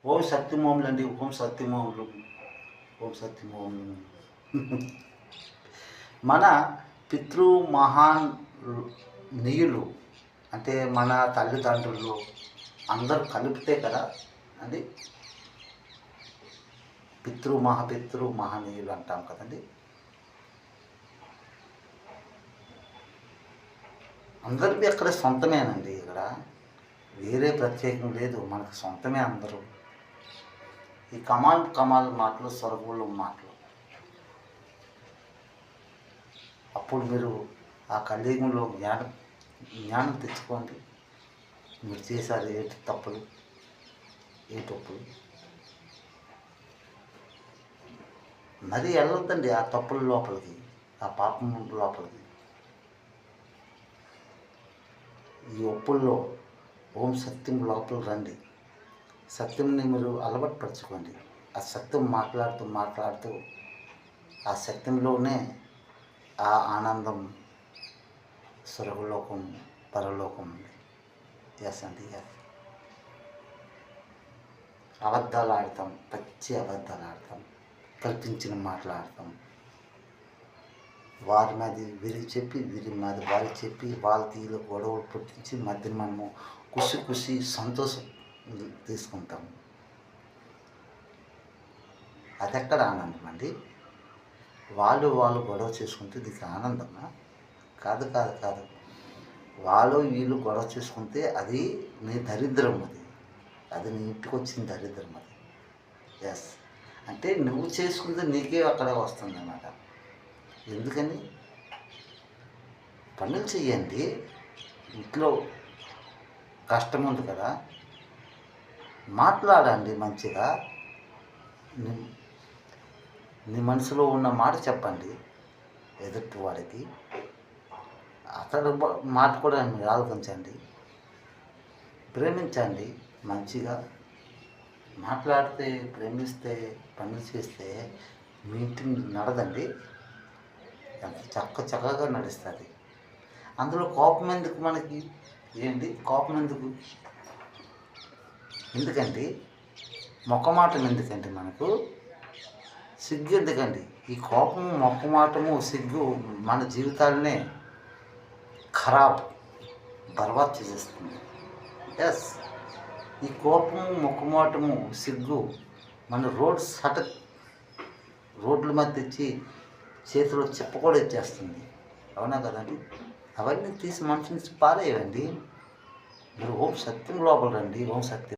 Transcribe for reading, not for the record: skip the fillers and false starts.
ఓం సత్యమోములండి. ఓం సత్యమోములు. ఓం సత్యమోములు. మన పితృ మహానీయులు అంటే మన తల్లిదండ్రులు అందరూ కలిపితే కదా అండి మహనీయులు అంటాం కదండి. అందరికీ అక్కడ సొంతమేనండి. ఇక్కడ వేరే ప్రత్యేకం లేదు, మనకు సొంతమే అందరూ. ఈ కమాల్ మాటలు సొరగుళ్ళు మాటలు. అప్పుడు మీరు ఆ కలియుగంలో జ్ఞానం తెచ్చుకోండి. మీరు చేశారు ఏటి తప్పులు, ఒప్పులు. మరి వెళ్ళొద్దండి ఆ తప్పుల లోపలికి, ఆ పాపం లోపలికి. ఈ ఒప్పుల్లో ఓం సత్యం లోపలికి రండి. సత్యంని మీరు అలవాటు పరచుకోండి. ఆ సత్యం మాట్లాడుతూ ఆ సత్యంలోనే ఆ ఆనందం, స్వర్గలోకం, పరలోకం ఉంది. ఎస్ అండి, ఎస్. అబద్ధాలు ఆడతాం, పచ్చి అబద్ధాలు ఆడతాం, కల్పించిన మాట్లాడతాం. వారి మీద వీరికి చెప్పి, వీరి మీద వారికి చెప్పి, వాళ్ళ తీలో గొడవలు పుట్టించి మధ్య మనము కుసి సంతోషం తీసుకుంటాం. అది ఎక్కడ ఆనందం అండి? వాళ్ళు గొడవ చేసుకుంటే ఇది ఆనందమా? కాదు. వీళ్ళు గొడవ చేసుకుంటే అది నీ దరిద్రం, అది నీ ఇంటికి వచ్చిన దరిద్రం అది. ఎస్, అంటే నువ్వు చేసుకుంటే నీకే అక్కడే వస్తుంది అన్నమాట. ఎందుకని? పనులు చెయ్యండి. ఇంట్లో కష్టం ఉంది కదా, మాట్లాడండి మంచిగా. నీ మనసులో ఉన్న మాట చెప్పండి ఎదుటి వాడికి. అతడు మాట కూడా మీరు ఆలోచించండి. ప్రేమించండి మంచిగా. మాట్లాడితే, ప్రేమిస్తే, పనులు చేస్తే మీ ఇంటిని నడదండి, ఎంత చక్కగా నడుస్తుంది. అందులో కోపం ఎందుకు మనకి? ఏంటి కోపం ఎందుకండి? మొక్కమాటం ఎందుకండి మనకు? సిగ్గు ఎందుకండి? ఈ కోపము, మొక్కమాటము, సిగ్గు మన జీవితాలనే బర్బాద్ చేసేస్తుంది. ఎస్, ఈ కోపము, మొక్కమాటము, సిగ్గు మన రోడ్ల మీద తెచ్చి చేతిలో చెప్ప కూడా ఇచ్చేస్తుంది. అవునా కదండి? అవన్నీ తీసి మనసు నుంచి పారేయండి. మీరు ఓం సత్యం లోపల రండి. ఓం సత్యం.